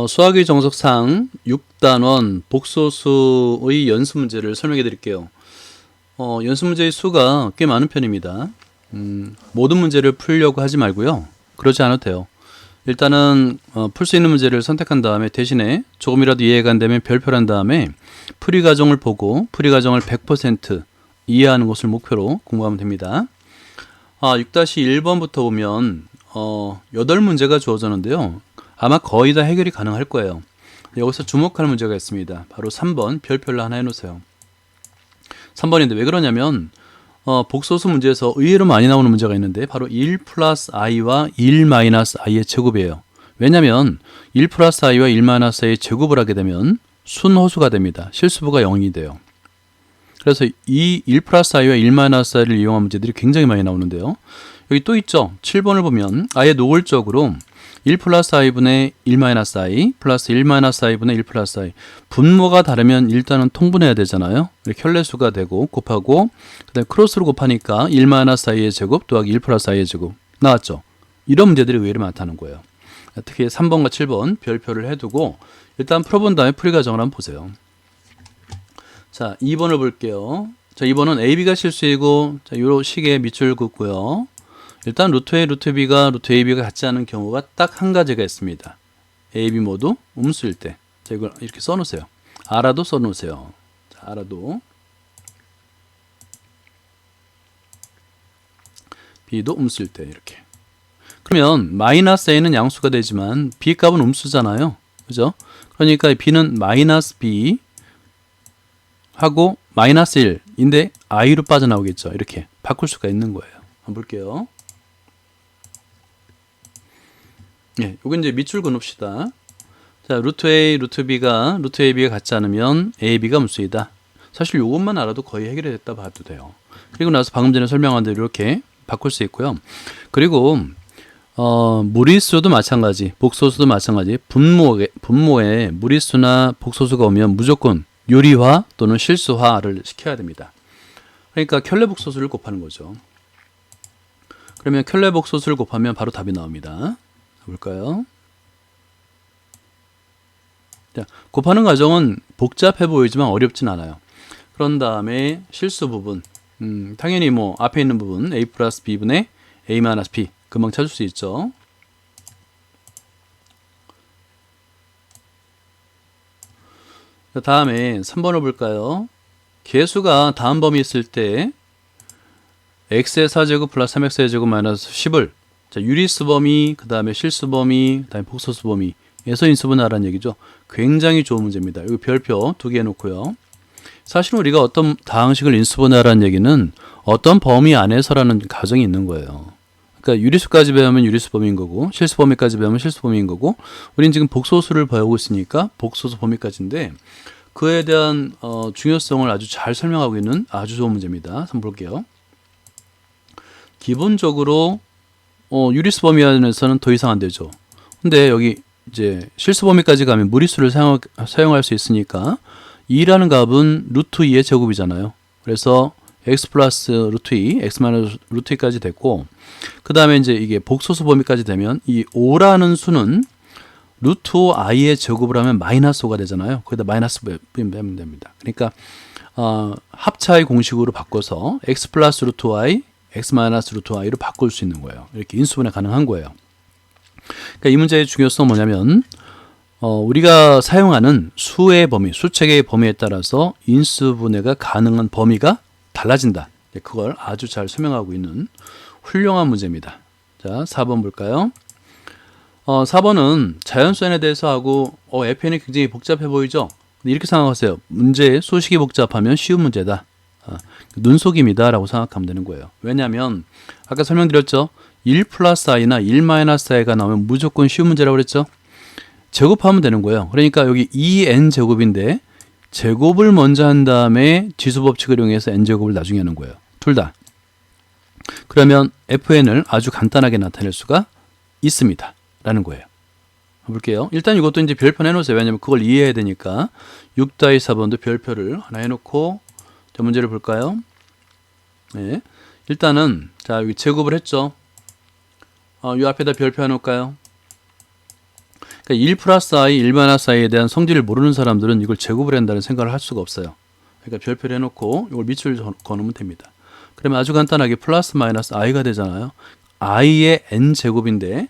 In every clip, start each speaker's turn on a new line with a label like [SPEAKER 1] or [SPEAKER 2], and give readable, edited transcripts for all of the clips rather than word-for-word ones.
[SPEAKER 1] 수학의 정석상 6단원 복소수의 연습 문제를 설명해 드릴게요. 연습 문제의 수가 꽤 많은 편입니다. 모든 문제를 풀려고 하지 말고요. 그러지 않아도 돼요. 일단은 풀 수 있는 문제를 선택한 다음에 대신에 조금이라도 이해가 안 되면 별표를 한 다음에 풀이 과정을 보고 풀이 과정을 100% 이해하는 것을 목표로 공부하면 됩니다. 6-1번부터 보면 8문제가 주어졌는데요. 아마 거의 다 해결이 가능할 거예요. 여기서 주목할 문제가 있습니다. 바로 3번 별표를 하나 해놓으세요. 3번인데 왜 그러냐면 복소수 문제에서 의외로 많이 나오는 문제가 있는데 바로 1 플러스 i와 1 마이너스 i의 제곱이에요. 왜냐면 1 플러스 i와 1 마이너스 i의 제곱을 하게 되면 순호수가 됩니다. 실수부가 0이 돼요. 그래서 이 1 플러스 i와 1 마이너스 i를 이용한 문제들이 굉장히 많이 나오는데요. 여기 또 있죠. 7번을 보면 아예 노골적으로 1 플러스 i분의 1 마이너스 i 플러스 1 마이너스 i분의 1 플러스 i 분모가 다르면 일단은 통분해야 되잖아요. 이렇게 혈례수가 되고 곱하고 그 다음에 크로스로 곱하니까 1 마이너스 i의 제곱 더하기 1 플러스 i의 제곱 나왔죠. 이런 문제들이 의외로 많다는 거예요. 특히 3번과 7번 별표를 해두고 일단 풀어본 다음에 풀이 과정을 한번 보세요. 자, 2번을 볼게요. 자, 2번은 AB가 실수이고 자, 요 식에 밑줄 긋고요. 일단 루트 A, 루트 B가 루트 AB가 같지 않은 경우가 딱 한 가지가 있습니다. A, B 모두 음수일 때. 자, 이걸 이렇게 써놓으세요. 알아도 써놓으세요. 자, 알아도. B도 음수일 때 이렇게. 그러면 마이너스 A는 양수가 되지만 B 값은 음수잖아요. 그죠? 그러니까 B는 마이너스 B 하고 마이너스 1인데 I로 빠져나오겠죠. 이렇게 바꿀 수가 있는 거예요. 한번 볼게요. 예, 요거 이제 밑줄 그읍시다. 자, 루트 A, 루트 B가 루트 AB가 같지 않으면 AB가 음수이다. 사실 요것만 알아도 거의 해결이 됐다 봐도 돼요. 그리고 나서 방금 전에 설명한 대로 이렇게 바꿀 수 있고요. 그리고 무리수도 마찬가지, 복소수도 마찬가지. 분모에 무리수나 복소수가 오면 무조건 유리화 또는 실수화를 시켜야 됩니다. 그러니까 켤레복소수를 곱하는 거죠. 그러면 켤레복소수를 곱하면 바로 답이 나옵니다. 볼까요? 자, 곱하는 과정은 복잡해 보이지만 어렵진 않아요. 그런 다음에 실수 부분, 당연히 뭐 앞에 있는 부분 a 플러스 b분의 a 마이너스 b 금방 찾을 수 있죠. 자, 다음에 3번을 볼까요? 개수가 다음 범위 있을 때 x의 4제곱 플러스 3x의 제곱 마이너스 10을 자, 유리수 범위, 그 다음에 실수 범위, 그 다음에 복소수 범위에서 인수분해하라는 얘기죠. 굉장히 좋은 문제입니다. 여기 별표 2개 해놓고요. 사실 우리가 어떤 다항식을 인수분해하라는 얘기는 어떤 범위 안에서라는 가정이 있는 거예요. 그러니까 유리수까지 배우면 유리수 범위인 거고 실수 범위까지 배우면 실수 범위인 거고 우린 지금 복소수를 배우고 있으니까 복소수 범위까지인데 그에 대한 중요성을 아주 잘 설명하고 있는 아주 좋은 문제입니다. 한번 볼게요. 기본적으로 유리수 범위 안에서는 더 이상 안 되죠. 근데 여기 이제 실수 범위까지 가면 무리수를 사용할 수 있으니까 2라는 값은 루트 2의 제곱이잖아요. 그래서 x 플러스 루트 2, x 마이너스 루트 2까지 됐고 그 다음에 이제 이게 복소수 범위까지 되면 이 5라는 수는 루트 i의 제곱을 하면 마이너스 5가 되잖아요. 거기다 마이너스 빼면 됩니다. 그러니까 합차의 공식으로 바꿔서 x 플러스 루트 i x 마이너스 루트 i로 바꿀 수 있는 거예요. 이렇게 인수분해 가능한 거예요. 그러니까 이 문제의 중요성은 뭐냐면 우리가 사용하는 수의 범위, 수체계의 범위에 따라서 인수분해가 가능한 범위가 달라진다. 그걸 아주 잘 설명하고 있는 훌륭한 문제입니다. 자, 4번 볼까요? 4번은 자연수에 대해서 하고 FN이 굉장히 복잡해 보이죠? 근데 이렇게 생각하세요. 문제의 수식이 복잡하면 쉬운 문제다. 눈속임이다 라고 생각하면 되는 거예요. 왜냐하면 아까 설명드렸죠. 1 플러스 i나 1 마이너스 i가 나오면 무조건 쉬운 문제라고 그랬죠. 제곱하면 되는 거예요. 그러니까 여기 2n 제곱인데 제곱을 먼저 한 다음에 지수법칙을 이용해서 n제곱을 나중에 하는 거예요. 둘 다. 그러면 fn을 아주 간단하게 나타낼 수가 있습니다. 라는 거예요. 볼게요. 일단 이것도 이제 별표 해놓으세요. 왜냐면 그걸 이해해야 되니까 6-4번도 별표를 하나 해놓고 자, 문제를 볼까요? 네. 일단은 자, 여기 제곱을 했죠. 이 앞에다 별표 해놓을까요? 그러니까 1 플러스 i, 1 마이너스 i에 대한 성질을 모르는 사람들은 이걸 제곱을 한다는 생각을 할 수가 없어요. 그러니까 별표를 해놓고 이걸 밑줄 거놓으면 됩니다. 그러면 아주 간단하게 플러스 마이너스 i가 되잖아요. i의 n제곱인데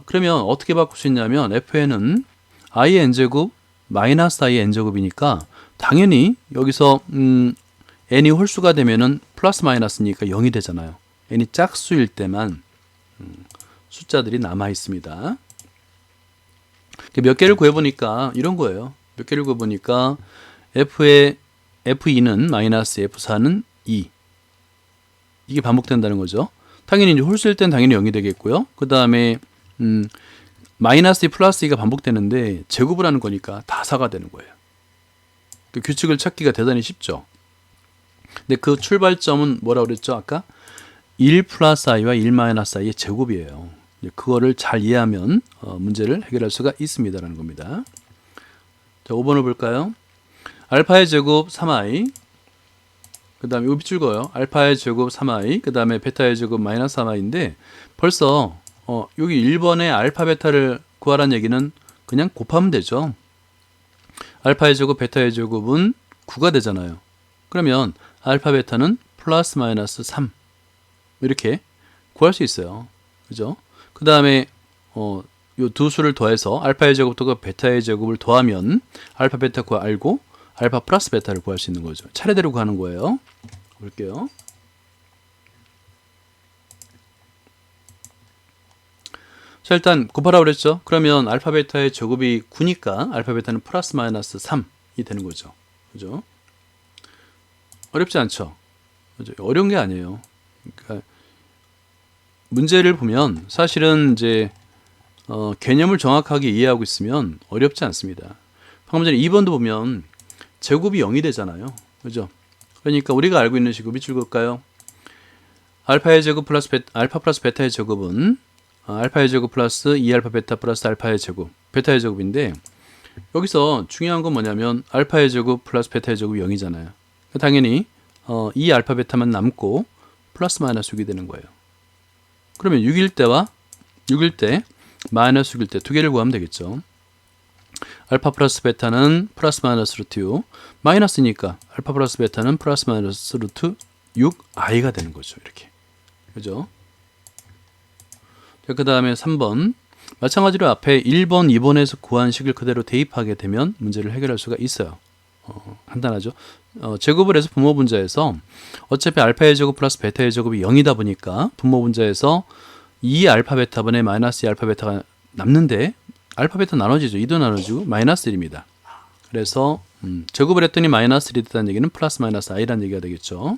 [SPEAKER 1] 그러면 어떻게 바꿀 수 있냐면 fn은 i의 n제곱 마이너스 i의 n제곱이니까 당연히 여기서 n이 홀수가 되면은 플러스 마이너스니까 0이 되잖아요. n이 짝수일 때만 숫자들이 남아 있습니다. 몇 개를 구해보니까 이런 거예요. 몇 개를 구해보니까 f2는 마이너스 f4는 2 이게 반복된다는 거죠. 당연히 이제 홀수일 땐 당연히 0이 되겠고요. 그 다음에 마이너스 2 플러스 2가 반복되는데 제곱을 하는 거니까 다 4가 되는 거예요. 그 규칙을 찾기가 대단히 쉽죠. 근데 그 출발점은 뭐라고 그랬죠? 아까 1 플러스 i와 1 마이너스 i의 제곱이에요. 그거를 잘 이해하면 문제를 해결할 수가 있습니다라는 겁니다. 자, 5번을 볼까요? 알파의 제곱 3i 그 다음에 이거 밑줄 그어요. 알파의 제곱 3i 그 다음에 베타의 제곱 마이너스 3i인데 벌써 여기 1번에 알파 베타를 구하라는 얘기는 그냥 곱하면 되죠. 알파의 제곱 베타의 제곱은 9가 되잖아요. 그러면 알파 베타는 플러스 마이너스 3 이렇게 구할 수 있어요. 그죠? 그 다음에 요 두 수를 더해서 알파의 제곱과 베타의 제곱을 더하면 알파 베타 알고 알파 플러스 베타를 구할 수 있는 거죠. 차례대로 구하는 거예요. 볼게요. 자, 일단 곱하라고 그랬죠. 그러면 알파 베타의 제곱이 9니까 알파 베타는 플러스 마이너스 3이 되는 거죠. 그죠? 어렵지 않죠? 그죠? 어려운 게 아니에요. 그러니까 문제를 보면 사실은 이제 개념을 정확하게 이해하고 있으면 어렵지 않습니다. 방금 전에 2번도 보면 제곱이 0이 되잖아요. 그죠? 그러니까 우리가 알고 있는 식으로 밑줄 그을까요? 알파의 제곱 플러스 알파 플러스 베타의 제곱은 알파의 제곱 플러스 2알파 베타 플러스 알파의 제곱 베타의 제곱인데 여기서 중요한 건 뭐냐면 알파의 제곱 플러스 베타의 제곱이 0이잖아요. 당연히 2알파 베타만 남고 플러스 마이너스 6이 되는 거예요. 그러면 6일 때 마이너스 6일 때 두 개를 구하면 되겠죠. 알파 플러스 베타는 플러스 마이너스 루트 6 마이너스니까 알파 플러스 베타는 플러스 마이너스 루트 6i가 되는 거죠. 이렇게. 그죠? 그 다음에 3번 마찬가지로 앞에 1번, 2번에서 구한 식을 그대로 대입하게 되면 문제를 해결할 수가 있어요. 간단하죠. 제곱을 해서 분모 분자에서 어차피 알파의 제곱 플러스 베타의 제곱이 0이다 보니까 분모 분자에서 2알파 베타분의 마이너스 2알파 베타가 남는데 알파 베타 나눠지죠. 2도 나눠지고 마이너스 1입니다. 그래서 제곱을 했더니 마이너스 1이 됐다는 얘기는 플러스 마이너스 i라는 얘기가 되겠죠.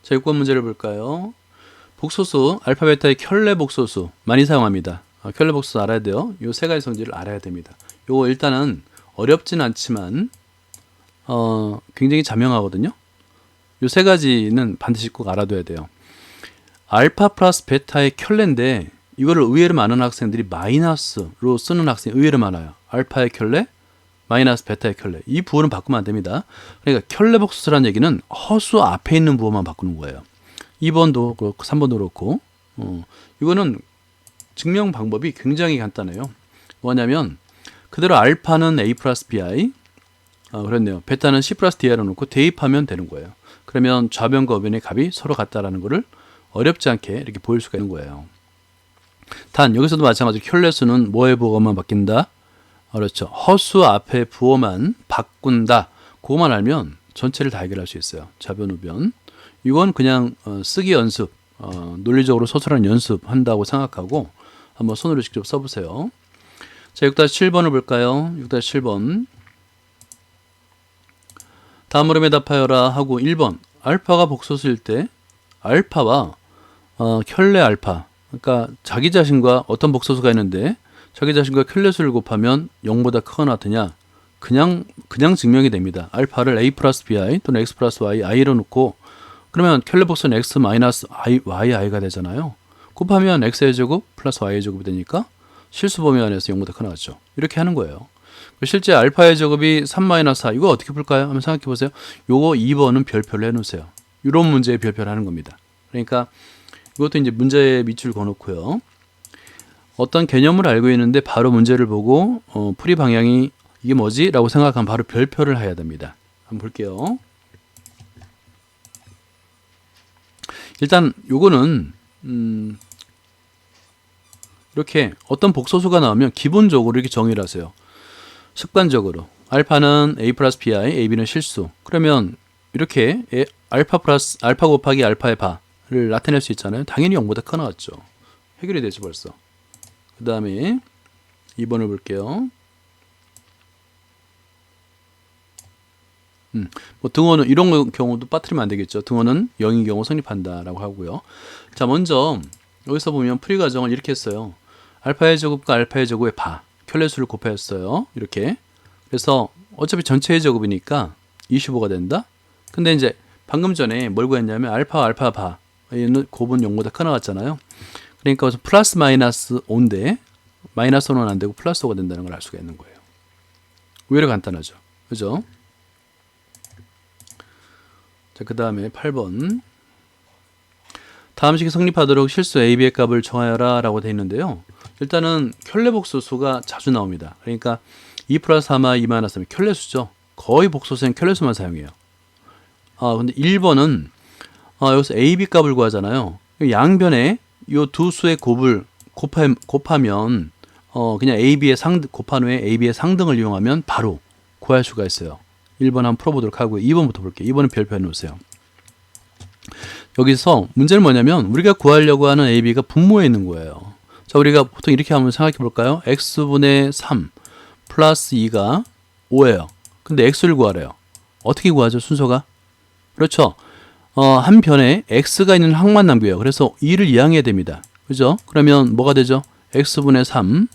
[SPEAKER 1] 자, 6번 문제를 볼까요? 복소수 알파 베타의 켤레 복소수 많이 사용합니다. 켤레 복소수 알아야 돼요. 요 세 가지 성질을 알아야 됩니다. 요거 일단은 어렵진 않지만 굉장히 자명하거든요. 요 세 가지는 반드시 꼭 알아둬야 돼요. 알파 플러스 베타의 켤레인데 이거를 의외로 많은 학생들이 마이너스로 쓰는 학생이 의외로 많아요. 알파의 켤레, 마이너스 베타의 켤레. 이 부호는 바꾸면 안 됩니다. 그러니까 켤레 복소수라는 얘기는 허수 앞에 있는 부호만 바꾸는 거예요. 2번도 그렇고 3번도 그렇고 이거는 증명 방법이 굉장히 간단해요. 뭐냐면 그대로 알파는 a 플러스 bi 그렇네요. 베타는 c 플러스 di로 놓고 대입하면 되는 거예요. 그러면 좌변과 우변의 값이 서로 같다라는 것을 어렵지 않게 이렇게 보일 수가 있는 거예요. 단 여기서도 마찬가지로 켤레수는 뭐의 부호만 바뀐다? 그렇죠. 허수 앞에 부호만 바꾼다. 그거만 알면 전체를 다 해결할 수 있어요. 좌변 우변. 이건 그냥 쓰기 연습, 논리적으로 서술하는 연습한다고 생각하고 한번 손으로 직접 써보세요. 자, 6-7번을 볼까요? 6-7번. 다음 물음에 답하여라 하고 1번. 알파가 복소수일 때 알파와 켤레 알파, 그러니까 자기 자신과 어떤 복소수가 있는데 자기 자신과 켤레수를 곱하면 0보다 크거나 같으냐? 그냥 증명이 됩니다. 알파를 a 플러스 bi 또는 x 플러스 y, i로 놓고 그러면 켤레 복소는 x 마이너스 yi가 되잖아요. 곱하면 x의 제곱 플러스 y의 제곱이 되니까 실수 범위 안에서 0보다 크나 같죠. 이렇게 하는 거예요. 실제 알파의 제곱이 3 마이너스 4 이거 어떻게 풀까요? 한번 생각해 보세요. 요거 2번은 별표를 해놓으세요. 이런 문제에 별표를 하는 겁니다. 그러니까 이것도 이제 문제의 밑줄 그어놓고요. 어떤 개념을 알고 있는데 바로 문제를 보고 풀이 방향이 이게 뭐지? 라고 생각하면 바로 별표를 해야 됩니다. 한번 볼게요. 일단 요거는 이렇게 어떤 복소수가 나오면 기본적으로 이렇게 정의를 하세요. 습관적으로 알파는 a 플러스 bi, ab는 실수. 그러면 이렇게 알파 플러스 알파 곱하기 알파의 바를 나타낼 수 있잖아요. 당연히 0보다 커 나왔죠. 해결이 되죠 벌써. 그 다음에 2번을 볼게요. 뭐 등호는 이런 경우도 빠뜨리면 안 되겠죠. 등호는 0인 경우 성립한다라고 하고요. 자, 먼저 여기서 보면 풀이 과정을 이렇게 했어요. 알파의 제곱과 알파의 제곱의 바, 켤레수를 곱하였어요. 이렇게. 그래서 어차피 전체의 제곱이니까 25가 된다. 근데 이제 방금 전에 뭘 구했냐면 알파와 알파 바, 얘는 곱은 0보다 커 나왔잖아요. 그러니까 플러스 마이너스 5인데 마이너스 5는 안 되고 플러스 5가 된다는 걸 알 수가 있는 거예요. 의외로 간단하죠. 그죠? 자, 그 다음에 8번. 다음 식이 성립하도록 실수 AB의 값을 정하여라 라고 되어 있는데요. 일단은 켤레 복소수가 자주 나옵니다. 그러니까 2 플러스 3와 2 마이너스 3이 켤레수죠. 거의 복소수는 켤레수만 사용해요. 근데 1번은 여기서 AB 값을 구하잖아요. 양변에 이 두 수의 곱을 곱하면 그냥 AB의 곱한 후에 AB의 상등을 이용하면 바로 구할 수가 있어요. 1번 한번 풀어보도록 하고요. 2번부터 볼게요. 2번은 별표 해놓으세요. 여기서 문제는 뭐냐면 우리가 구하려고 하는 AB가 분모에 있는 거예요. 자, 우리가 보통 이렇게 한번 생각해 볼까요? x분의 3 플러스 2가 5예요. 근데 x를 구하래요. 어떻게 구하죠? 순서가? 그렇죠. 한 변에 x가 있는 항만 남겨요. 그래서 2를 이항해야 됩니다. 그죠? 그러면 뭐가 되죠? x분의 3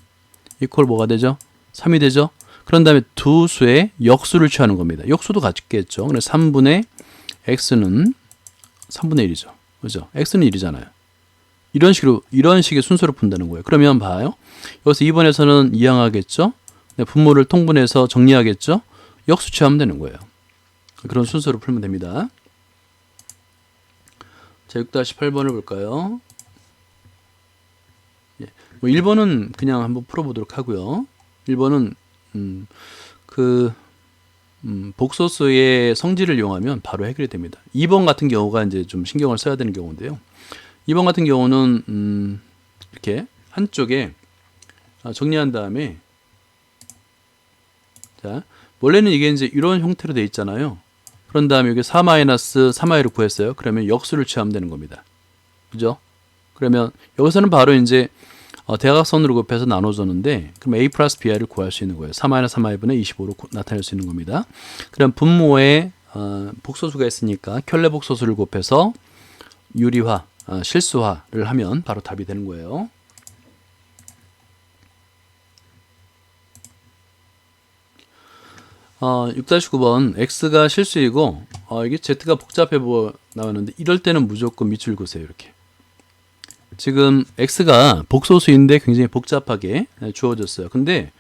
[SPEAKER 1] 이퀄 뭐가 되죠? 3이 되죠? 그런 다음에 두 수의 역수를 취하는 겁니다. 역수도 같겠죠. 그래서 3분의 x는 3분의 1이죠. 그죠? x는 1이잖아요. 이런 식의 순서로 푼다는 거예요. 그러면 봐요. 여기서 2번에서는 이항하겠죠? 분모를 통분해서 정리하겠죠? 역수 취하면 되는 거예요. 그런 순서로 풀면 됩니다. 자, 6-8번을 볼까요? 뭐 1번은 그냥 한번 풀어보도록 하고요. 1번은 복소수의 성질을 이용하면 바로 해결이 됩니다. 2번 같은 경우가 이제 좀 신경을 써야 되는 경우인데요. 2번 같은 경우는 이렇게 한쪽에 정리한 다음에 자, 원래는 이게 이제 이런 형태로 되어 있잖아요. 그런 다음에 여기 4-3i를 구했어요. 그러면 역수를 취하면 되는 겁니다. 그죠? 그러면 여기서는 바로 이제 대각선으로 곱해서 나눠줬는데 그럼 a 플러스 bi를 구할 수 있는 거예요. 4-3i분의 25로 나타낼 수 있는 겁니다. 그럼 분모에 복소수가 있으니까 켤레 복소수를 곱해서 유리화, 실수화를 하면 바로 답이 되는 거예요. 어, 6-9번 x가 실수이고 이게 z가 복잡해 보여 나왔는데 이럴 때는 무조건 밑줄 그으세요. 이렇게. 지금 x가 복소수인데 굉장히 복잡하게 주어졌어요. 근데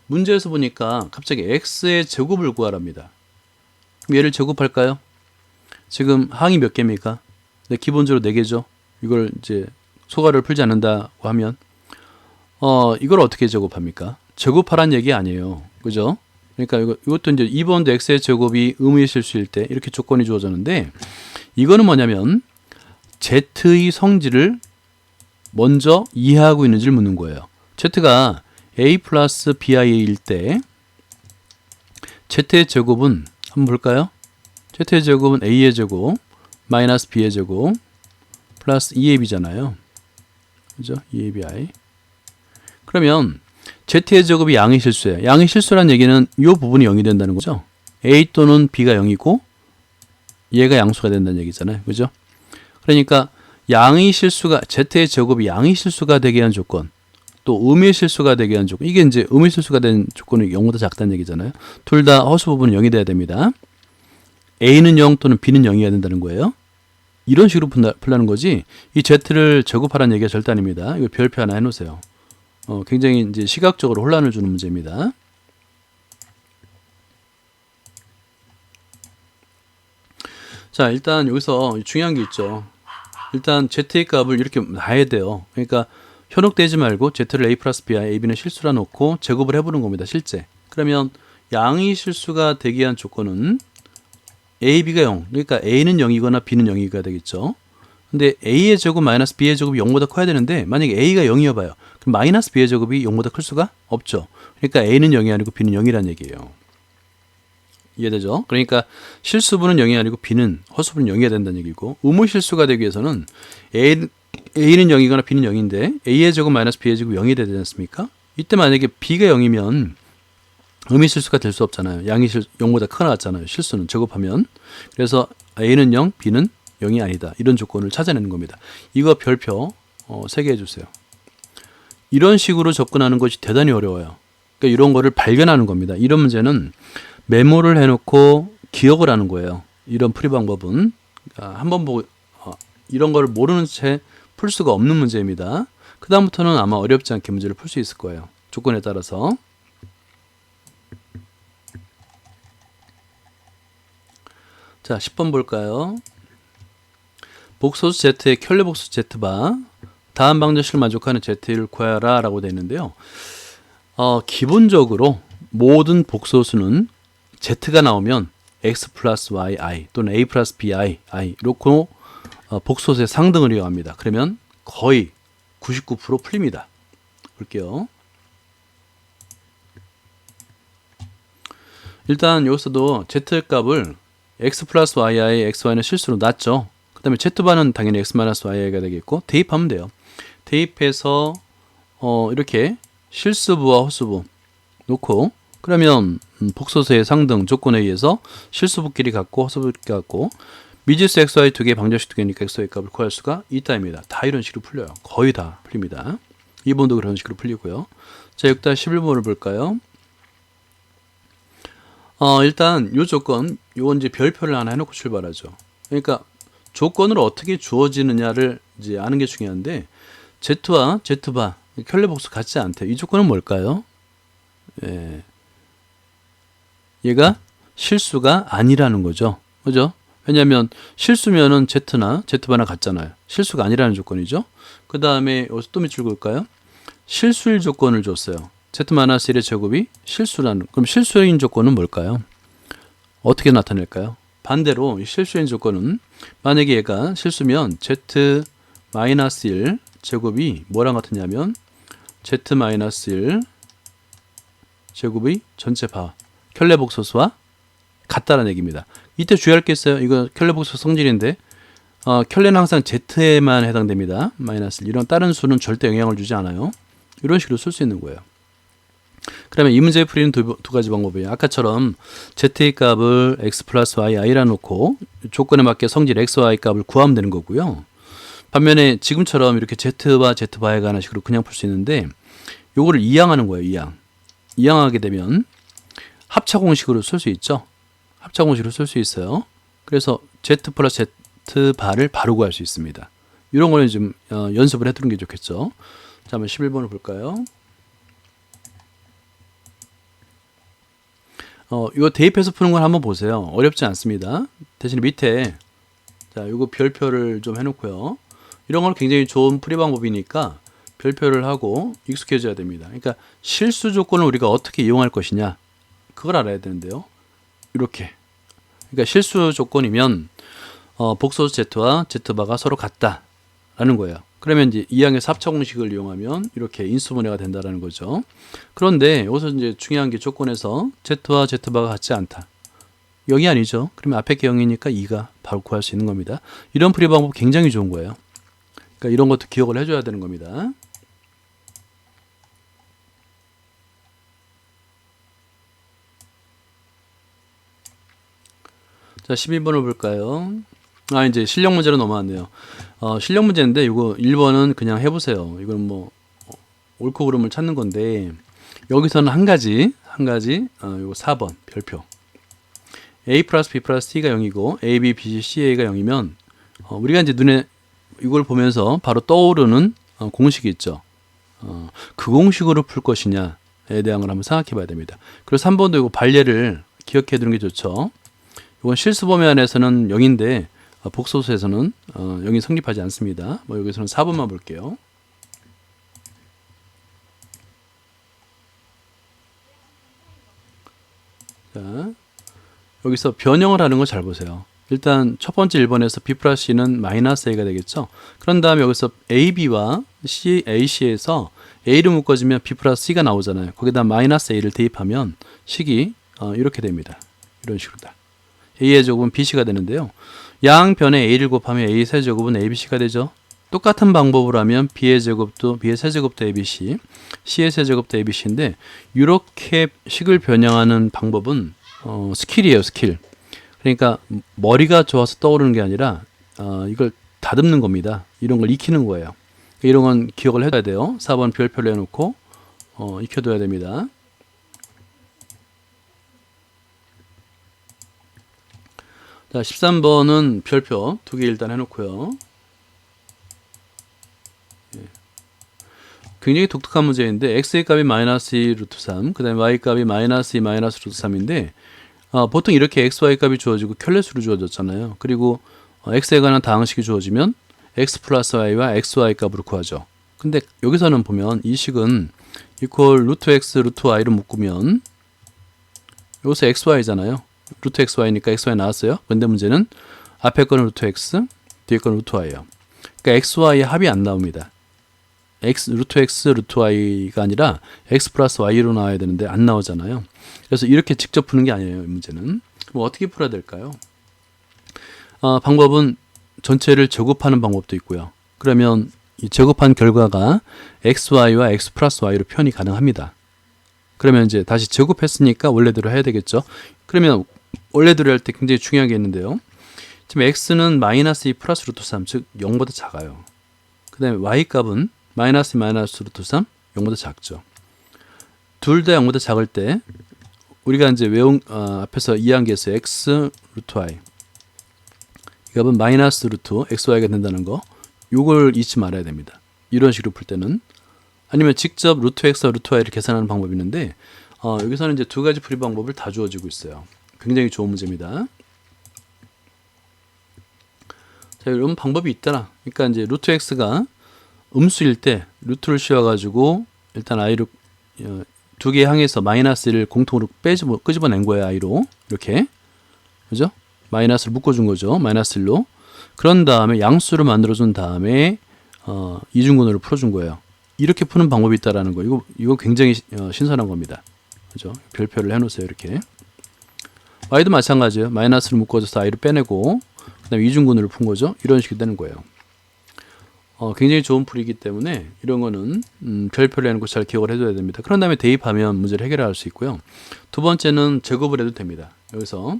[SPEAKER 1] 문제에서 보니까 갑자기 x의 제곱을 구하랍니다. 그럼 얘를 제곱할까요? 지금 항이 몇 개입니까? 네, 기본적으로 4개죠. 이걸 이제 소가를 풀지 않는다고 하면 이걸 어떻게 제곱합니까? 제곱하란 얘기 아니에요. 그죠? 그러니까 이것도 이제 2번도 x의 제곱이 의무의 실수일 때 이렇게 조건이 주어졌는데 이거는 뭐냐면 z의 성질을 먼저 이해하고 있는지를 묻는 거예요. z가 a 플러스 bi일 때 z의 제곱은 한번 볼까요? z의 제곱은 a의 제곱 마이너스 b의 제곱 플러스 2ab잖아요. 그죠? 2abi. 그러면 z의 제곱이 양의 실수예요. 양의 실수란 얘기는 이 부분이 0이 된다는 거죠. a 또는 b가 0이고 얘가 양수가 된다는 얘기잖아요. 그죠? 그러니까 양의 실수가 z의 제곱이 양의 실수가 되게 한 조건 또 음의 실수가 되게 한 조건 이게 이제 음의 실수가 된 조건은 0보다 작다는 얘기잖아요. 둘 다 허수 부분은 0이 돼야 됩니다. a는 0 또는 b는 0이어야 된다는 거예요. 이런 식으로 풀라는 거지 이 z를 제곱하라는 얘기가 절대 아닙니다. 이거 별표 하나 해놓으세요. 굉장히 이제 시각적으로 혼란을 주는 문제입니다. 자, 일단 여기서 중요한 게 있죠. 일단 z의 값을 이렇게 놔야 돼요. 그러니까 현혹되지 말고 z를 a 플러스 b야 ab는 실수라 놓고 제곱을 해보는 겁니다. 실제. 그러면 양이 실수가 되기 위한 조건은 ab가 0, 그러니까 a는 0이거나 b는 0이가 되겠죠. 근데 a의 제곱 마이너스 b의 제곱이 0보다 커야 되는데 만약에 a가 0이어 봐요. 그럼 마이너스 b의 제곱이 0보다 클 수가 없죠. 그러니까 a는 0이 아니고 b는 0이라는 얘기예요. 이해되죠? 그러니까 실수분은 0이 아니고 b는 허수분은 0이어야 된다는 얘기고, 의무실수가 되기 위해서는 a는 0이거나 b는 0인데 a의 제곱 마이너스 b의 제곱 0이 되지 않습니까? 이때 만약에 b가 0이면 의미실수가 될 수 없잖아요. 양이 0보다 크게 나왔잖아요. 실수는 제곱하면. 그래서 a는 0, b는 0이 아니다. 이런 조건을 찾아내는 겁니다. 이거 별표 3개 해주세요. 이런 식으로 접근하는 것이 대단히 어려워요. 그러니까 이런 거를 발견하는 겁니다. 이런 문제는 메모를 해놓고 기억을 하는 거예요. 이런 풀이 방법은 한번 보고 이런 걸 모르는 채 풀 수가 없는 문제입니다. 그 다음부터는 아마 어렵지 않게 문제를 풀 수 있을 거예요. 조건에 따라서. 자, 10번 볼까요? 복소수 Z의 켤레복수 Z바 다음 방정식을 만족하는 Z를 구하라 라고 되어 있는데요. 기본적으로 모든 복소수는 Z가 나오면 X 플러스 YI 또는 A 플러스 BI 이렇게 복소수의 상등을 이용합니다. 그러면 거의 99% 풀립니다. 볼게요. 일단 여기서도 Z값을 X 플러스 YI, XY는 실수로 놨죠. 그 다음에 Z바는 당연히 X 마이너스 YI가 되겠고 대입하면 돼요. 대입해서 이렇게 실수부와 허수부 놓고 그러면 복소수의 상등 조건에 의해서 실수부끼리 같고 허수부끼리 같고 미지수 XY 두 개, 방정식 두 개니까 XY 값을 구할 수가 있다입니다. 다 이런 식으로 풀려요. 거의 다 풀립니다. 2번도 그런 식으로 풀리고요. 자, 6-11번을 볼까요? 일단 이 조건, 요건 이제 별표를 하나 해놓고 출발하죠. 그러니까 조건을 어떻게 주어지느냐를 이제 아는 게 중요한데 Z와 Z바 켤레복수 같지 않대요. 이 조건은 뭘까요? 예. 얘가 실수가 아니라는 거죠. 그죠? 왜냐하면 실수면은 Z나 Z바나 같잖아요. 실수가 아니라는 조건이죠. 그 다음에 여기서 또 밑줄 그을까요? 실수일 조건을 줬어요. Z-1의 제곱이 실수라는, 그럼 실수인 조건은 뭘까요? 어떻게 나타낼까요? 반대로 이 실수인 조건은 만약에 얘가 실수면 Z-1 제곱이 뭐랑 같으냐면 Z-1 제곱의 전체 바 켤레복소수와 같다라는 얘기입니다. 이때 주의할 게 있어요. 이거 켤레복소 성질인데 켤레는 항상 Z에만 해당됩니다. 마이너스 이런 다른 수는 절대 영향을 주지 않아요. 이런 식으로 쓸 수 있는 거예요. 그러면 이 문제의 풀이는 두 가지 방법이에요. 아까처럼 Z의 값을 X 플러스 YI라 놓고 조건에 맞게 성질 X, Y 값을 구하면 되는 거고요. 반면에 지금처럼 이렇게 Z와 Z바에 관한 식으로 그냥 풀 수 있는데 요거를 이항하는 거예요. 이항하게 되면 합차공식으로 쓸 수 있죠. 합차공식으로 쓸 수 있어요. 그래서 Z 플러스 Z바를 바로 구할 수 있습니다. 이런 거는 좀 연습을 해두는 게 좋겠죠. 자, 한번 11번을 볼까요? 이거 대입해서 푸는 걸 한번 보세요. 어렵지 않습니다. 대신에 밑에 자, 이거 별표를 좀 해놓고요. 이런 건 굉장히 좋은 풀이 방법이니까 별표를 하고 익숙해져야 됩니다. 그러니까 실수 조건을 우리가 어떻게 이용할 것이냐 그걸 알아야 되는데요. 이렇게 그러니까 실수 조건이면 복소수 Z와 Z바가 서로 같다라는 거예요. 그러면 이제 이항에서 합차 공식을 이용하면 이렇게 인수분해가 된다라는 거죠. 그런데 여기서 이제 중요한 게 조건에서 Z와 Z바가 같지 않다. 0이 아니죠. 그러면 앞에 게 0이니까 2가 바로 구할 수 있는 겁니다. 이런 풀이 방법 굉장히 좋은 거예요. 그러니까 이런 것도 기억을 해줘야 되는 겁니다. 자, 12번을 볼까요? 이제 실력 문제로 넘어왔네요. 실력 문제인데 이거 1번은 그냥 해보세요. 이건 뭐 옳고 그름을 찾는 건데 여기서는 한 가지 이거 4번 별표 A 플러스 B 플러스 C가 0이고 A, B, B, C, C가 0이면 우리가 이제 눈에 이걸 보면서 바로 떠오르는 공식이 있죠. 그 공식으로 풀 것이냐에 대한 걸 한번 생각해 봐야 됩니다. 그래서 3번도 이거 발례를 기억해 두는 게 좋죠. 이건 실수 범위 안에서는 0인데 복소수에서는 여기 성립하지 않습니다. 뭐 여기서는 4번만 볼게요. 자, 여기서 변형을 하는 거 잘 보세요. 일단 첫 번째 1번에서 B 플러스 C는 마이너스 A가 되겠죠. 그런 다음에 여기서 AB와 AC에서 A를 묶어주면 B 플러스 C가 나오잖아요. 거기다 마이너스 A를 대입하면 식이 이렇게 됩니다. 이런 식으로다. A의 제곱은 BC가 되는데요. 양변에 A를 곱하면 A 세제곱은 ABC가 되죠. 똑같은 방법으로 하면 B의 제곱도 B의 세제곱도 ABC, C의 세제곱도 ABC인데 이렇게 식을 변형하는 방법은 스킬이에요, 스킬. 그러니까 머리가 좋아서 떠오르는 게 아니라 이걸 다듬는 겁니다. 이런 걸 익히는 거예요. 이런 건 기억을 해둬야 돼요. 4번 별표를 해놓고 익혀둬야 됩니다. 자, 13번은 별표 2개 일단 해놓고요. 굉장히 독특한 문제인데 x의 값이 마이너스 2 루트 3, 그 다음에 y 값이 마이너스 2 마이너스 루트 3인데 보통 이렇게 x, y 값이 주어지고 켤레수로 주어졌잖아요. 그리고 x에 관한 다항식이 주어지면 x 플러스 y와 x, y 값으로 구하죠. 근데 여기서는 보면 이 식은 이퀄 루트 x, 루트 y로 묶으면 여기서 x, y잖아요. 루트 x, y니까 x, y 나왔어요. 근데 문제는 앞에 거는 루트 x, 뒤에 거는 루트 y예요. 그러니까 x, y의 합이 안 나옵니다. 루트 x, 루트 y가 아니라 x 플러스 y로 나와야 되는데 안 나오잖아요. 그래서 이렇게 직접 푸는 게 아니에요, 이 문제는. 그럼 어떻게 풀어야 될까요? 방법은 전체를 제곱하는 방법도 있고요. 그러면 이 제곱한 결과가 xy와 x 플러스 y로 표현이 가능합니다. 그러면 이제 다시 제곱했으니까 원래대로 해야 되겠죠. 그러면 원래대로 할 때 굉장히 중요한 게 있는데요. 지금 x는 마이너스 2 플러스 루트 3, 즉 0보다 작아요. 그 다음에 y 값은 마이너스 루트 3, 0보다 작죠. 둘 다 0보다 작을 때 우리가 이제 앞에서 이해한 게 있어요. x 루트 y 이 값은 마이너스 루트 xy가 된다는 거, 요걸 잊지 말아야 됩니다. 이런 식으로 풀 때는. 아니면 직접 루트 x와 루트 y를 계산하는 방법이 있는데 여기서는 이제 두 가지 풀이 방법을 다 주어지고 있어요. 굉장히 좋은 문제입니다. 자, 이런 방법이 있더라. 그러니까 이제 루트 x가 음수일 때 루트를 씌워가지고 일단 i로 두 개 항에서 마이너스 1을 공통으로 끄집어낸 거예요. i로 이렇게, 그죠? 마이너스를 묶어준 거죠. 마이너스 1로. 그런 다음에 양수를 만들어준 다음에 이중근호를 풀어준 거예요. 이렇게 푸는 방법이 있다라는 거. 이거 굉장히 신선한 겁니다. 그죠? 별표를 해놓으세요. 이렇게. y도 마찬가지예요. 마이너스를 묶어줘서 i를 빼내고 그다음에 이중근호를 푼 거죠. 이런 식이 되는 거예요. 굉장히 좋은 풀이기 때문에 이런 거는 별표를 해놓고 잘 기억을 해줘야 됩니다. 그런 다음에 대입하면 문제를 해결할 수 있고요. 두 번째는 제곱을 해도 됩니다. 여기서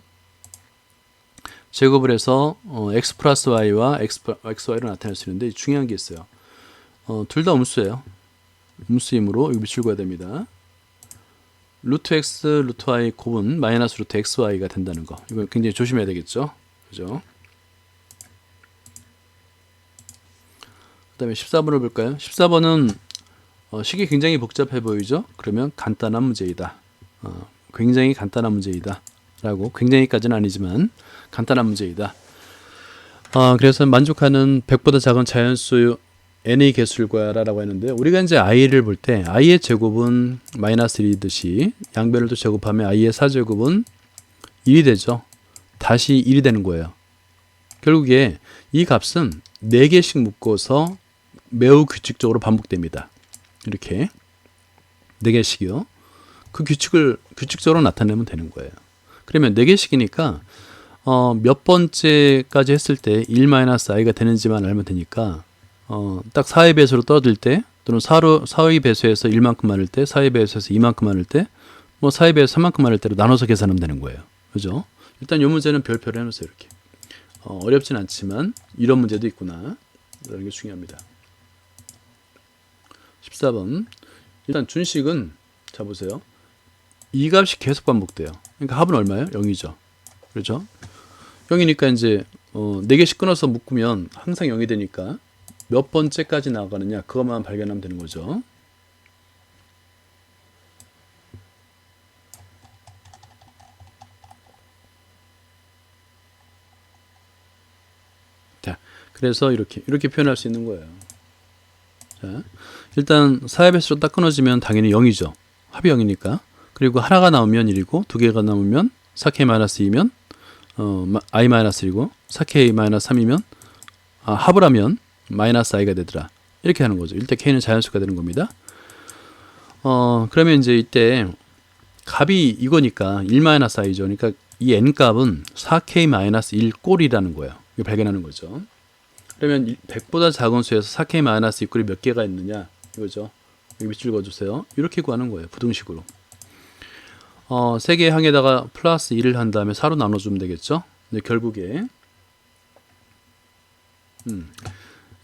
[SPEAKER 1] 제곱을 해서 x 플러스 y와 xy로 나타낼 수 있는데 중요한 게 있어요. 둘 다 음수예요. 음수이므로 이거 밑줄 그어야 됩니다. 루트 x, 루트 y 곱은 마이너스 루트 xy가 된다는 거. 이거 굉장히 조심해야 되겠죠. 그죠? 그 다음에 14번을 볼까요? 14번은 식이 굉장히 복잡해 보이죠? 그러면 간단한 문제이다. 굉장히 간단한 문제이다. 라고, 굉장히까지는 아니지만 간단한 문제이다. 그래서 만족하는 100보다 작은 자연수 n의 개수를 구하라라고 했는데, 우리가 이제 i를 볼 때 i의 제곱은 마이너스 1이듯이 양변을 또 제곱하면 i의 4제곱은 1이 되죠. 다시 1이 되는 거예요. 결국에 이 값은 4개씩 묶어서 매우 규칙적으로 반복됩니다. 이렇게 4개씩이요. 그 규칙을 규칙적으로 나타내면 되는 거예요. 그러면 4개씩이니까 몇 번째까지 했을 때 1-i가 되는지만 알면 되니까 딱 4의 배수로 떠들 때, 또는 4의 배수에서 1만큼 많을 때, 4의 배수에서 2만큼 많을 때, 뭐 4의 배수 3만큼 많을 때로 나눠서 계산하면 되는 거예요. 그죠? 일단 이 문제는 별표를 해놓으세요. 이렇게. 어렵진 않지만 이런 문제도 있구나. 이런 게 중요합니다. 14번. 일단 준식은, 자 보세요. 이 값이 계속 반복돼요. 그러니까 합은 얼마예요? 0이죠. 그렇죠? 0이니까 이제 4개씩 끊어서 묶으면 항상 0이 되니까 몇 번째까지 나가느냐, 그것만 발견하면 되는 거죠. 그래서 이렇게 표현할 수 있는 거예요. 자, 일단 4의 배수로 딱 끊어지면 당연히 0이죠. 합이 0이니까. 그리고 하나가 나오면 1이고 두 개가 나오면 4k-2면 i-1이고 4k-3이면 합을 하면 마이너스 i가 되더라. 이렇게 하는 거죠. 이때 k는 자연수가 되는 겁니다. 그러면 이제 이때 값이 이거니까 1-i죠. 그러니까 이 n 값은 4k-1 꼴이라는 거예요. 이거 발견하는 거죠. 그러면 100보다 작은 수에서 4k-1 꼴이 몇 개가 있느냐 이거죠. 여기 밑줄 그어주세요. 이렇게 구하는 거예요. 부등식으로. 3개의 항에다가 플러스 1을 한 다음에 4로 나눠주면 되겠죠. 근데 결국에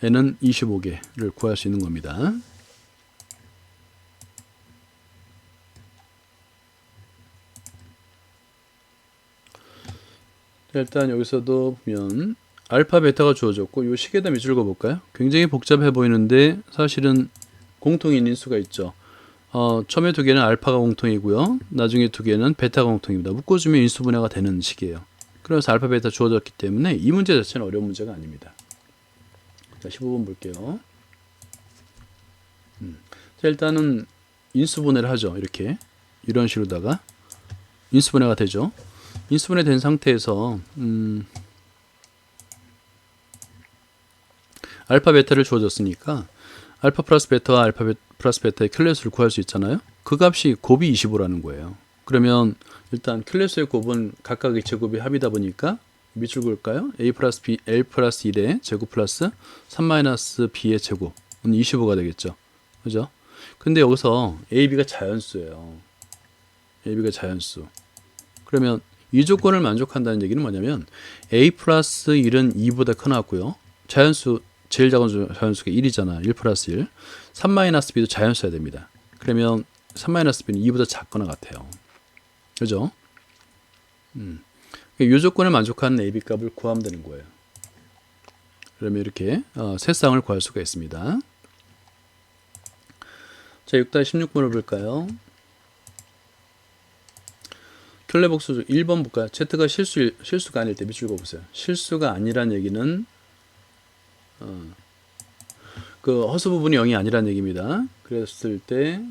[SPEAKER 1] n은 25개를 구할 수 있는 겁니다. 일단 여기서도 보면 알파 베타가 주어졌고 이 식에다 밑줄 그어볼까요? 굉장히 복잡해 보이는데 사실은 공통인 인수가 있죠. 처음에 두 개는 알파가 공통이고요. 나중에 두 개는 베타가 공통입니다. 묶어주면 인수분해가 되는 식이에요. 그래서 알파 베타 주어졌기 때문에 이 문제 자체는 어려운 문제가 아닙니다. 자, 15번 볼게요. 자, 일단은 인수분해를 하죠. 이런 식으로다가 인수분해가 되죠. 인수분해 된 상태에서 알파 베타를 주어졌으니까 알파 플러스 베타와 알파 플러스 베타의 킬레수를 구할 수 있잖아요. 그 값이 곱이 25라는 거예요. 그러면 일단 킬레수의 곱은 각각의 제곱이 합이다 보니까 밑줄 그을까요? a 플러스 b, l 플러스 1의 제곱 플러스 3 마이너스 b의 제곱은 25가 되겠죠. 그죠? 근데 여기서 a, b가 자연수예요. a, b가 자연수. 그러면 이 조건을 만족한다는 얘기는 뭐냐면 a 플러스 1은 2보다 커나왔고요. 자연수 제일 작은 자연수가 1이잖아. 1 플러스 1. 3 마이너스 b도 자연수여야 됩니다. 그러면 3 마이너스 b는 2보다 작거나 같아요. 그죠? 이 조건을 만족하는 a, b 값을 구하면 되는 거예요. 그러면 이렇게 세 쌍을 구할 수가 있습니다. 자, 6-16번을 볼까요? 켤레복수 1번 볼까요? Z가 실수가 아닐 때 밑줄 그어보세요. 실수가 아니란 얘기는 그 허수 부분이 0이 아니란 얘기입니다. 그랬을 때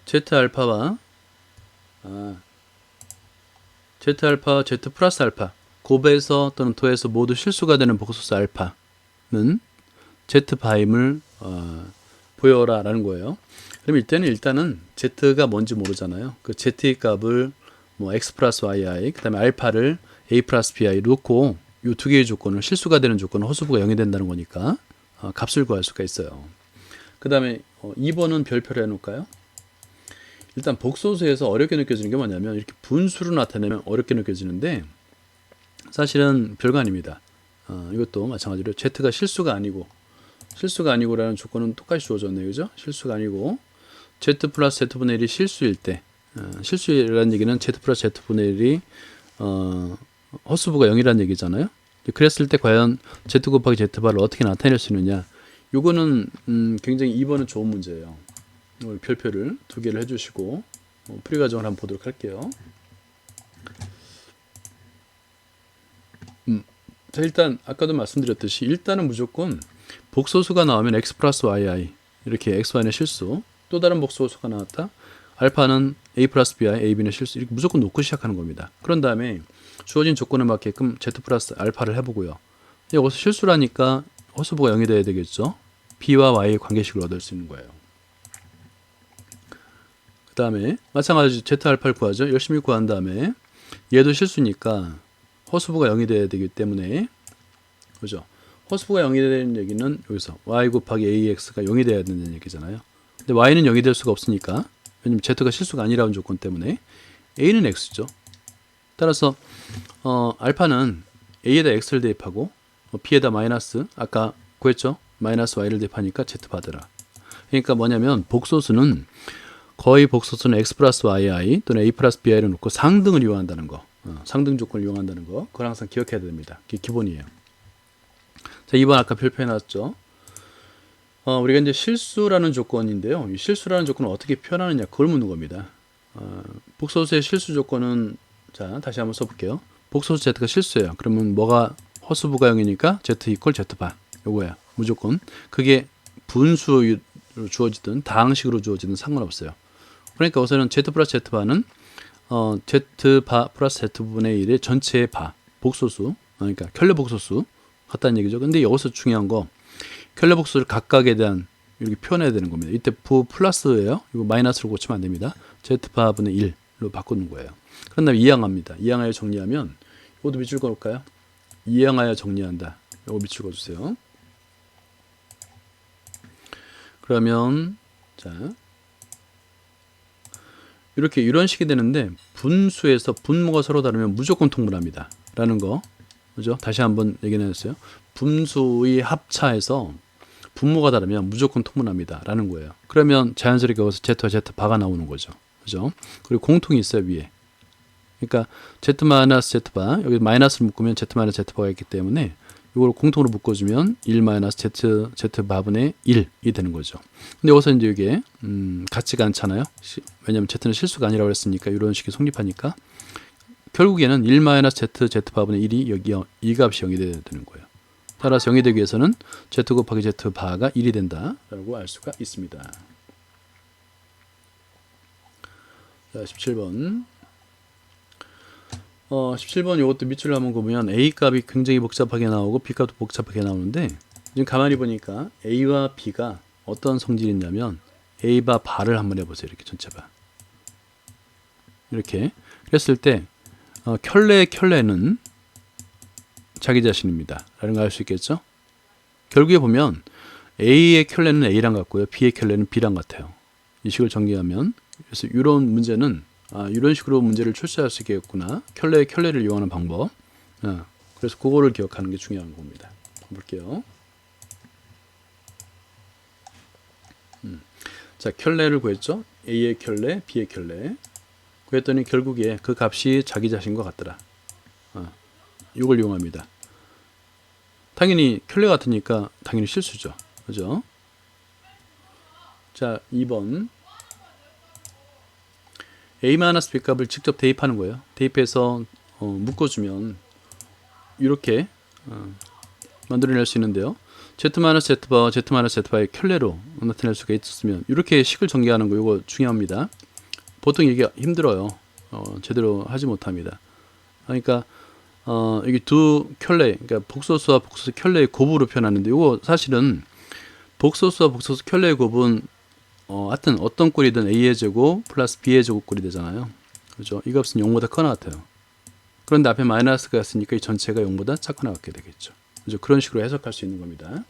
[SPEAKER 1] Z 알파와 Z 알파, Z 플러스 알파 곱에서 또는 도에서 모두 실수가 되는 복소수 알파는 Z 바임을 보여라 라는 거예요. 그럼 이때는 일단은 Z가 뭔지 모르잖아요. 그 Z의 값을 뭐 X 플러스 YI 그 다음에 알파를 A 플러스 BI 놓고 이 두 개의 조건을 실수가 되는 조건은 허수부가 0이 된다는 거니까 값을 구할 수가 있어요. 그 다음에 2번은 별표를 해놓을까요? 일단 복소수에서 어렵게 느껴지는 게 뭐냐면 이렇게 분수로 나타내면 어렵게 느껴지는데 사실은 별거 아닙니다. 이것도 마찬가지로 Z가 실수가 아니고라는 조건은 똑같이 주어졌네요. 그죠? 실수가 아니고 Z 플러스 Z분의 1이 실수일 때 실수라는 얘기는 Z 플러스 Z분의 1이 허수부가 0이라는 얘기잖아요. 그랬을 때 과연 Z 곱하기 Z바를 어떻게 나타낼 수 있느냐. 요거는 굉장히 2번은 좋은 문제예요. 별표를 두 개를 해주시고 풀이 과정을 한번 보도록 할게요. 자, 일단 아까도 말씀드렸듯이 일단은 무조건 복소수가 나오면 x 플러스 yi 이렇게 x, y는 실수, 또 다른 복소수가 나왔다. 알파는 a 플러스 bi, a, b는 실수 이렇게 무조건 놓고 시작하는 겁니다. 그런 다음에 주어진 조건에 맞게끔 z 플러스 알파를 해보고요. 여기서 실수라니까 허수부가 0이 돼야 되겠죠. b와 y의 관계식을 얻을 수 있는 거예요. 그 다음에 마찬가지로 z 알파를 구하죠. 열심히 구한 다음에 얘도 실수니까 허수부가 0이 돼야 되기 때문에 그죠? 허수부가 0이 되는 얘기는 여기서 y 곱하기 ax가 0이 돼야 된다는 얘기잖아요. 근데 y는 0이 될 수가 없으니까 왜냐면 z가 실수가 아니라는 조건 때문에 a는 x죠. 따라서 알파는 a에다 x를 대입하고 b에다 마이너스 아까 구했죠? 마이너스 y를 대입하니까 z 받으라. 그러니까 뭐냐면 복소수는 거의 복소수는 x 플러스 yi 또는 a 플러스 bi를 놓고 상등을 이용한다는 거. 상등 조건을 이용한다는 거. 그걸 항상 기억해야 됩니다. 그게 기본이에요. 자, 2번 아까 별표해놨죠. 우리가 이제 실수라는 조건인데요. 이 실수라는 조건을 어떻게 표현하느냐 그걸 묻는 겁니다. 복소수의 실수 조건은 자 다시 한번 써볼게요. 복소수 z가 실수예요. 그러면 뭐가 허수부가 0이니까 z 이퀄 z바 요거야. 무조건. 그게 분수로 주어지든 다항식으로 주어지든 상관없어요. 그러니까 우선은 z 플러스 z바는 z바 플러스 z분의 1의 전체의 바, 복소수, 그러니까 켤레 복소수 같다는 얘기죠. 근데 여기서 중요한 거 켤레 복소수를 각각에 대한 이렇게 표현해야 되는 겁니다. 이때 부 플러스예요. 이거 마이너스로 고치면 안 됩니다. z바분의 1로 바꾸는 거예요. 그런 다음에 이항합니다. 이항하여 정리하면 이것도 밑줄 그을까요? 이항하여 정리한다. 이거 밑줄 그어주세요. 그러면 자 이렇게 이런 식이 되는데 분수에서 분모가 서로 다르면 무조건 통분합니다. 라는 거. 그죠? 다시 한번 얘기해놨어요. 분수의 합차에서 분모가 다르면 무조건 통분합니다. 라는 거예요. 그러면 자연스럽게 여기서 z와 z바가 나오는 거죠. 그죠? 그리고 공통이 있어요, 위에. 그러니까 z-z바, 여기 마이너스를 묶으면 z-z바가 있기 때문에 이걸 공통으로 묶어주면 1-z바분의 1이 되는 거죠. 근데 여기서 이제 이게 같지가 않잖아요. 왜냐하면 z는 실수가 아니라고 했으니까 이런 식이 성립하니까 결국에는 1-z바분의 1이 여기 이 값이 0이 되는 거예요. 따라서 0이 되기 위해서는 z 곱하기 z바가 1이 된다라고 알 수가 있습니다. 자, 17번. 17번 이것도 밑줄을 한번 보면 A 값이 굉장히 복잡하게 나오고 B 값도 복잡하게 나오는데 지금 가만히 보니까 A와 B가 어떤 성질이 있냐면 A바 바를 한번 해보세요. 이렇게 전체 바. 이렇게 그랬을 때 켤레는 자기 자신입니다. 라는 걸 알 수 있겠죠? 결국에 보면 A의 켤레는 A랑 같고요. B의 켤레는 B랑 같아요. 이 식을 정리하면 그래서 이런 문제는 이런 식으로 문제를 출제할 수 있겠구나. 켤레를 이용하는 방법. 그래서 그거를 기억하는 게 중요한 겁니다. 볼게요. 자, 켤레를 구했죠. A의 켤레, B의 켤레. 구했더니 결국에 그 값이 자기 자신과 같더라. 이걸 이용합니다. 당연히 켤레 같으니까 당연히 실수죠. 그죠? 자, 2번. A-B 값을 직접 대입하는 거예요. 대입해서 묶어주면 이렇게 만들어낼 수 있는데요. Z-Z바와 Z-Z바의 켤레로 나타낼 수가 있었으면 이렇게 식을 전개하는 거 이거 중요합니다. 보통 이게 힘들어요. 제대로 하지 못합니다. 그러니까 여기 두 켤레, 그러니까 복소수와 복소수 켤레의 곱으로 표현하는데 이거 사실은 복소수와 복소수 켤레의 곱은 하여튼 어떤 꼴이든 A의 제곱 플러스 B의 제곱 꼴이 되잖아요. 그죠? 이 값은 0보다 커나 같아요. 그런데 앞에 마이너스가 있으니까 이 전체가 0보다 작거나 같게 되겠죠. 그죠? 그런 식으로 해석할 수 있는 겁니다.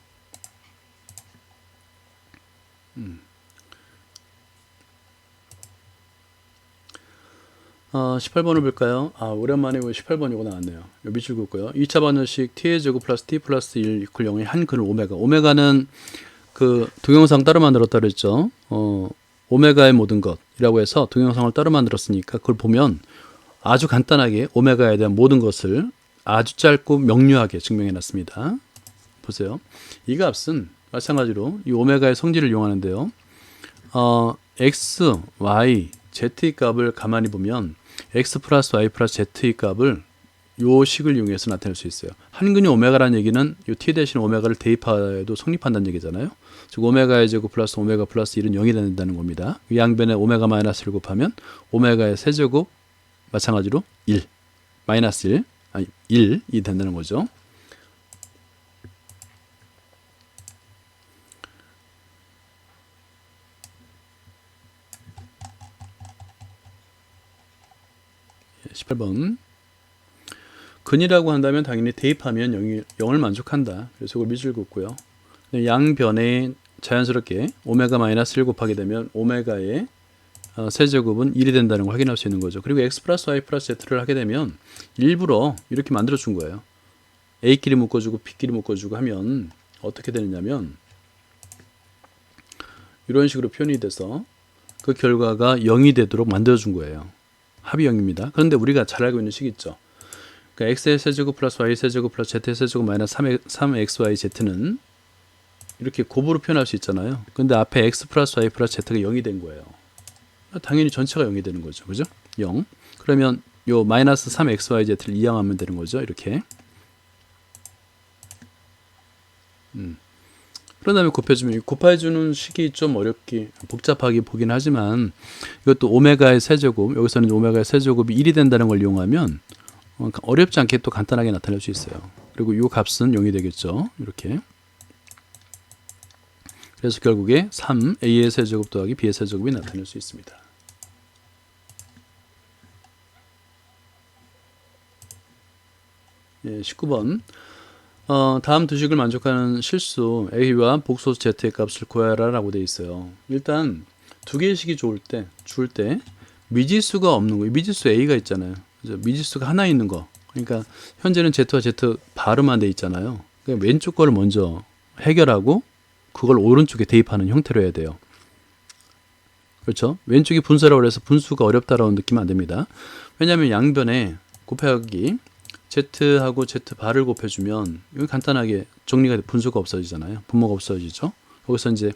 [SPEAKER 1] 18번을 볼까요? 오랜만에 18번 이거 나왔네요. 밑줄 긋고요. 2차 반응식 t의 제곱 플러스 t 플러스 1 이퀄 0의 한 근을 오메가. 오메가는 그 동영상 따로 만들었다 그랬죠. 오메가의 모든 것이라고 해서 동영상을 따로 만들었으니까 그걸 보면 아주 간단하게 오메가에 대한 모든 것을 아주 짧고 명료하게 증명해 놨습니다. 보세요. 이 값은 마찬가지로 이 오메가의 성질을 이용하는데요. x, y, z의 값을 가만히 보면 x 플러스 y 플러스 z의 값을 요 식을 이용해서 나타낼 수 있어요. 한 근이 오메가라는 얘기는 요 t 대신 오메가를 대입해도 성립한다는 얘기잖아요. 즉 오메가의 제곱 플러스 오메가 플러스 1은 0이 된다는 겁니다. 양변에 오메가 마이너스 1을 곱하면 오메가의 세제곱 마찬가지로 1 마이너스 1 아니 1이 된다는 거죠. 예, 18번 근이라고 한다면 당연히 대입하면 0을 만족한다. 그래서 이걸 밑줄 긋고요. 양변에 자연스럽게 오메가 마이너스 1 곱하게 되면 오메가의 세제곱은 1이 된다는 걸 확인할 수 있는 거죠. 그리고 x 플러스 y 플러스 z를 하게 되면 일부러 이렇게 만들어 준 거예요. a끼리 묶어주고 b끼리 묶어주고 하면 어떻게 되느냐면 이런 식으로 표현이 돼서 그 결과가 0이 되도록 만들어 준 거예요. 합이 0입니다. 그런데 우리가 잘 알고 있는 식 있죠. 그러니까 x의 세제곱 플러스 y 세제곱 플러스 z의 세제곱 마이너스 3xyz는 이렇게 곱으로 표현할 수 있잖아요. 근데 앞에 x 플러스 y 플러스 z가 0이 된 거예요. 당연히 전체가 0이 되는 거죠. 그죠? 0. 그러면 요 마이너스 3xyz를 이항하면 되는 거죠. 이렇게. 그런 다음에 곱해주면, 이 곱해주는 식이 좀 어렵게 복잡하게 보긴 하지만 이것도 오메가의 세제곱, 여기서는 오메가의 세제곱이 1이 된다는 걸 이용하면 어렵지 않게 또 간단하게 나타낼 수 있어요. 그리고 이 값은 0이 되겠죠. 이렇게. 그래서 결국에 3a의 세제곱 더하기 b의 세제곱이 나타낼 수 있습니다. 예, 19번. 다음 두 식을 만족하는 실수 a와 복소수 z의 값을 구하라 라고 되어 있어요. 일단 두 개의 식이 줄 때 미지수가 없는 거, 미지수 a가 있잖아요. 그죠? 미지수가 하나 있는 거. 그러니까 현재는 z와 z 바로만 돼 있잖아요. 그러니까 왼쪽 거를 먼저 해결하고 그걸 오른쪽에 대입하는 형태로 해야 돼요. 그렇죠? 왼쪽이 분수라고 해서 분수가 어렵다라고 느끼면 안 됩니다. 왜냐하면 양변에 곱하기 z하고 z바를 곱해주면 여기 간단하게 정리가 분수가 없어지잖아요. 분모가 없어지죠. 여기서 이제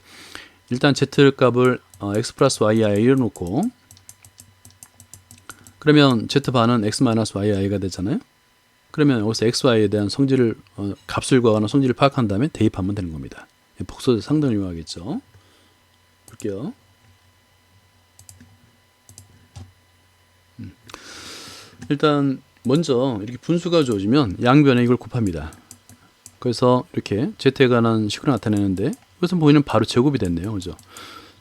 [SPEAKER 1] 일단 z 값을 x 플러스 yi를 놓고 그러면 z반은 x 마이너스 yi가 되잖아요. 그러면 여기서 xy에 대한 성질을 값을 구하거나 성질을 파악한 다음에 대입하면 되는 겁니다. 복소수 상등을 이용하겠죠. 볼게요. 일단 먼저 이렇게 분수가 주어지면 양변에 이걸 곱합니다. 그래서 이렇게 z에 관한 식으로 나타내는데 여기서 보이는 바로 제곱이 됐네요. 그죠?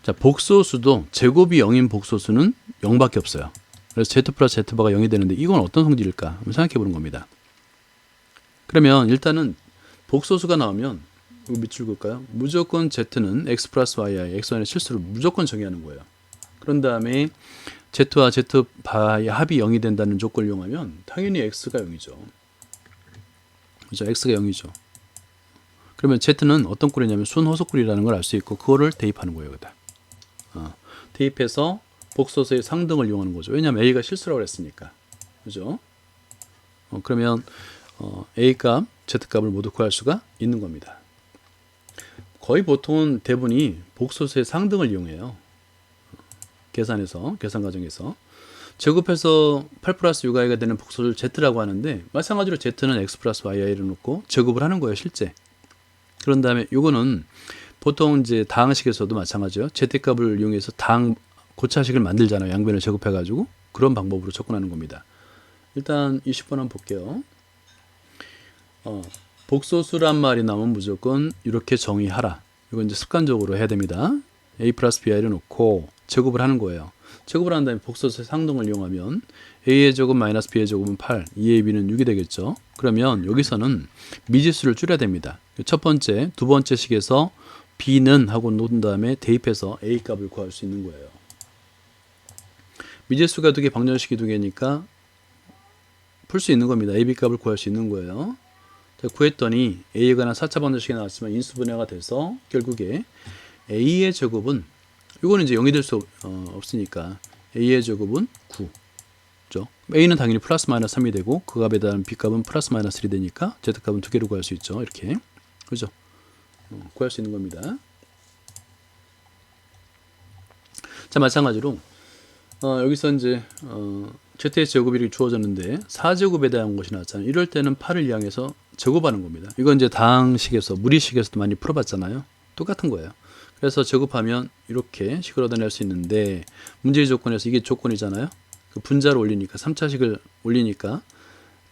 [SPEAKER 1] 자, 복소수도 제곱이 0인 복소수는 0밖에 없어요. 그래서 z 플러스 z바가 0이 되는데 이건 어떤 성질일까? 한번 생각해 보는 겁니다. 그러면 일단은 복소수가 나오면 이거 밑줄 그을까요? 무조건 z는 x 플러스 yi, xy의 실수를 무조건 정의하는 거예요. 그런 다음에 z와 z바의 합이 0이 된다는 조건을 이용하면 당연히 x가 0이죠. 그죠? x가 0이죠. 그러면 z는 어떤 꼴이냐면 순호소꼴이라는 걸 알 수 있고 그거를 대입하는 거예요. 여기다. 대입해서 복소수의 상등을 이용하는 거죠. 왜냐하면 a가 실수라고 했으니까. 그죠? 그러면 a 값, z 값을 모두 구할 수가 있는 겁니다. 거의 보통은 대부분이 복소수의 상등을 이용해요. 계산 과정에서 제곱해서 8 플러스 6i가 되는 복소수를 z라고 하는데 마찬가지로 z는 x 플러스 yi를 놓고 제곱을 하는 거예요, 실제. 그런 다음에 이거는 보통 이제 다항식에서도 마찬가지예요. z값을 이용해서 다항 고차식을 만들잖아요. 양변을 제곱해 가지고 그런 방법으로 접근하는 겁니다. 일단 20번 한번 볼게요. 복소수란 말이 나오면 무조건 이렇게 정의하라. 이건 이제 습관적으로 해야 됩니다. a 플러스 bi를 놓고 제곱을 하는 거예요. 제곱을 한 다음에 복소수의 상등을 이용하면 a의 제곱 마이너스 b의 제곱은 8, 2ab는 6이 되겠죠. 그러면 여기서는 미지수를 줄여야 됩니다. 첫 번째, 두 번째 식에서 b는 하고 놓은 다음에 대입해서 a 값을 구할 수 있는 거예요. 미지수가 두 개, 방정식이 두 개니까 풀 수 있는 겁니다. ab 값을 구할 수 있는 거예요. 구했더니 a에 관한 4차 방정식이 나왔지만 인수분해가 돼서 결국에 a의 제곱은 이거는 이제 0이 될 수 없으니까 a의 제곱은 9. 그죠? a는 당연히 플러스 마이너스 3이 되고 그 값에 대한 b 값은 플러스 마이너스 1이 되니까 z 값은 두 개로 구할 수 있죠. 이렇게. 그죠? 구할 수 있는 겁니다. 자, 마찬가지로 여기서 이제 z의 제곱이 이렇게 주어졌는데 4제곱에 대한 것이 나왔잖아요. 이럴 때는 8을 이항해서 제곱하는 겁니다. 이건 이제 다항식에서 무리식에서도 많이 풀어봤잖아요. 똑같은 거예요. 그래서 제곱하면 이렇게 식을 얻어낼 수 있는데 문제의 조건에서 이게 조건이잖아요. 그 분자를 올리니까 3차식을 올리니까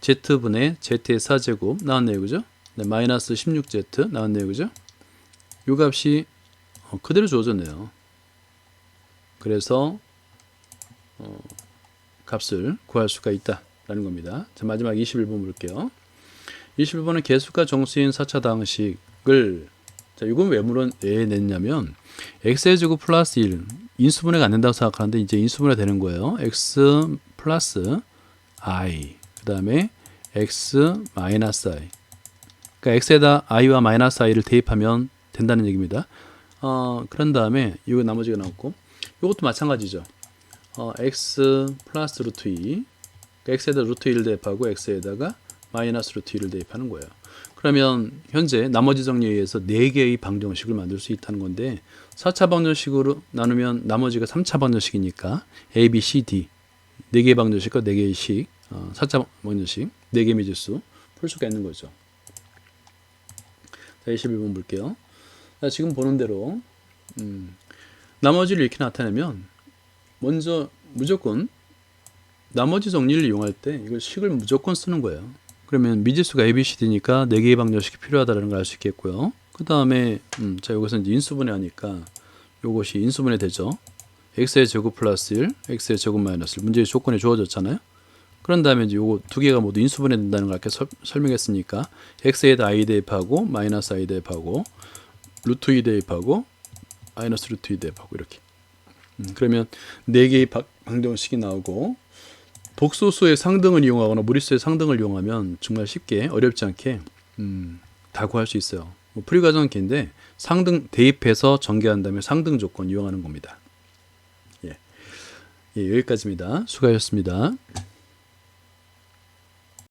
[SPEAKER 1] z분의 z의 4제곱 나왔네요. 그죠? 네, 마이너스 16z 나왔네요. 그죠? 이 값이 그대로 주어졌네요. 그래서 값을 구할 수가 있다라는 겁니다. 자, 마지막 21번 볼게요. 21번은 개수가 정수인 4차 다항식을 자, 이건 왜 냈냐면 x의 제곱 플러스 1 인수분해가 안 된다고 생각하는데 이제 인수분해 되는 거예요. x 플러스 i 그 다음에 x 마이너스 i 그러니까 x에다 i와 마이너스 i를 대입하면 된다는 얘기입니다. 그런 다음에 이거 나머지가 나왔고 이것도 마찬가지죠. x 플러스 루트 2 그러니까 x에다 루트 1을 대입하고 x에다가 마이너스 루트 1을 대입하는 거예요. 그러면 현재 나머지 정리에 의해서 4개의 방정식을 만들 수 있다는 건데 4차 방정식으로 나누면 나머지가 3차 방정식이니까 a, b, c, d 4개의 방정식과 4개의 식 4차 방정식 4개 미지수 풀 수가 있는 거죠. 자, 21번 볼게요. 자, 지금 보는 대로 나머지를 이렇게 나타내면 먼저 무조건 나머지 정리를 이용할 때 이걸 식을 무조건 쓰는 거예요. 그러면 미지수가 ABCD니까 4개의 방정식이 필요하다는 걸 알 수 있겠고요. 그 다음에 자, 여기서 이제 인수분해 하니까 요것이 인수분해 되죠. x의 제곱 플러스 1, x의 제곱 마이너스 1 문제의 조건이 주어졌잖아요. 그런 다음에 이제 요거 두 개가 모두 인수분해 된다는 걸 이렇게 설명했으니까 x에다 i 대입하고 마이너스 i 대입하고 루트 2 대입하고 마이너스 루트 2 대입하고 이렇게 그러면 4개의 방정식이 나오고 복소수의 상등을 이용하거나 무리수의 상등을 이용하면 정말 쉽게 어렵지 않게 다 구할 수 있어요. 뭐 풀이 과정은 긴데 상등 대입해서 전개한 다음에 상등 조건 이용하는 겁니다. 예, 여기까지입니다. 수고하셨습니다.